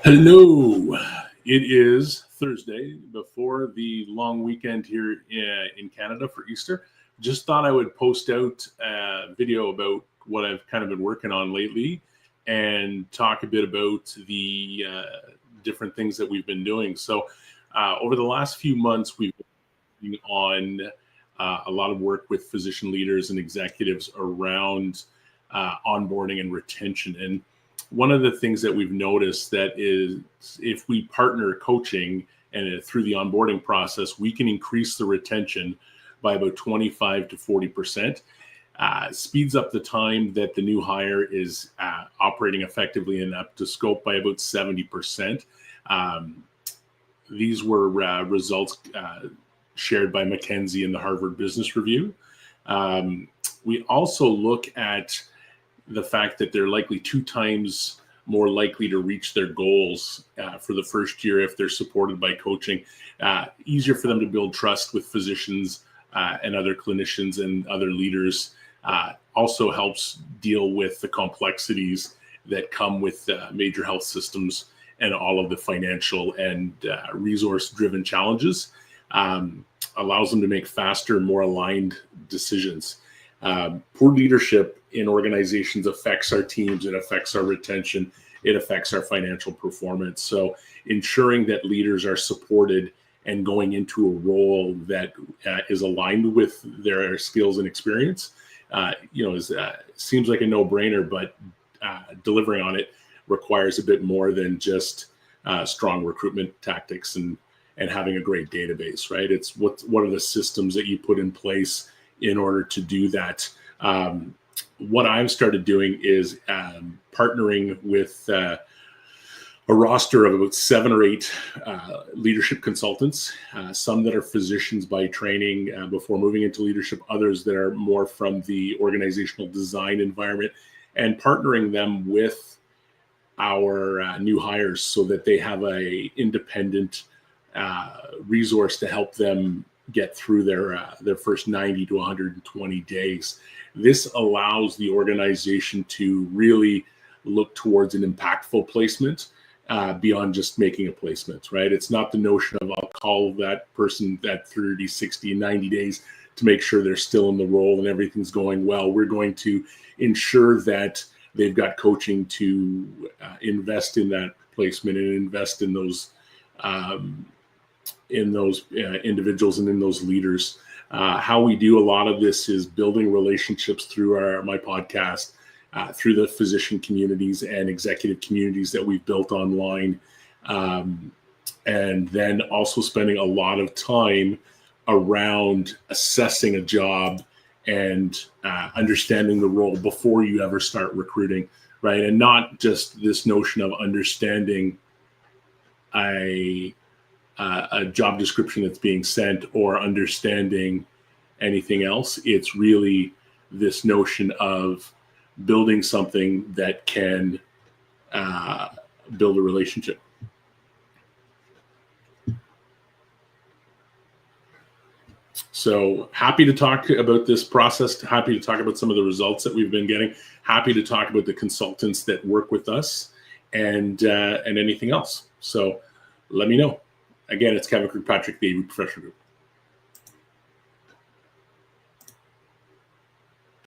Hello. It is Thursday before the long weekend here in Canada for Easter. Just thought I would post out a video about what I've kind of been working on lately and talk a bit about the different things that we've been doing. So over the last few months, we've been working on a lot of work with physician leaders and executives around onboarding and retention. And one of the things that we've noticed that is if we partner coaching and through the onboarding process, we can increase the retention by about 25 to 40%. Speeds up the time that the new hire is operating effectively and up to scope by about 70%. These were results shared by McKinsey in the Harvard Business Review. We also look at the fact that they're likely 2 times more likely to reach their goals for the first year if they're supported by coaching. Easier for them to build trust with physicians and other clinicians and other leaders. Also helps deal with the complexities that come with major health systems and all of the financial and resource-driven challenges. Allows them to make faster, more aligned decisions. Poor leadership in organizations affects our teams, it affects our retention, it affects our financial performance. So ensuring that leaders are supported and going into a role that is aligned with their skills and experience, seems like a no-brainer, but delivering on it requires a bit more than just strong recruitment tactics and having a great database, right? It's what are the systems that you put in place in order to do that. What I've started doing is partnering with a roster of about 7 or 8 leadership consultants, some that are physicians by training before moving into leadership, others that are more from the organizational design environment, and partnering them with our new hires so that they have a independent resource to help them get through their first 90 to 120 days. This allows the organization to really look towards an impactful placement beyond just making a placement, right? It's not the notion of I'll call that person at 30, 60, 90 days to make sure they're still in the role and everything's going well. We're going to ensure that they've got coaching to invest in that placement and invest in those individuals and in those leaders. How we do a lot of this is building relationships through my podcast, through the physician communities and executive communities that we've built online. And then also spending a lot of time around assessing a job and understanding the role before you ever start recruiting, right? And not just this notion of understanding a job description that's being sent or understanding anything else. It's really this notion of building something that can build a relationship. So happy to talk about this process, happy to talk about some of the results that we've been getting, happy to talk about the consultants that work with us and anything else. So let me know. Again, it's Kevin Kirkpatrick, the AV Professional Group.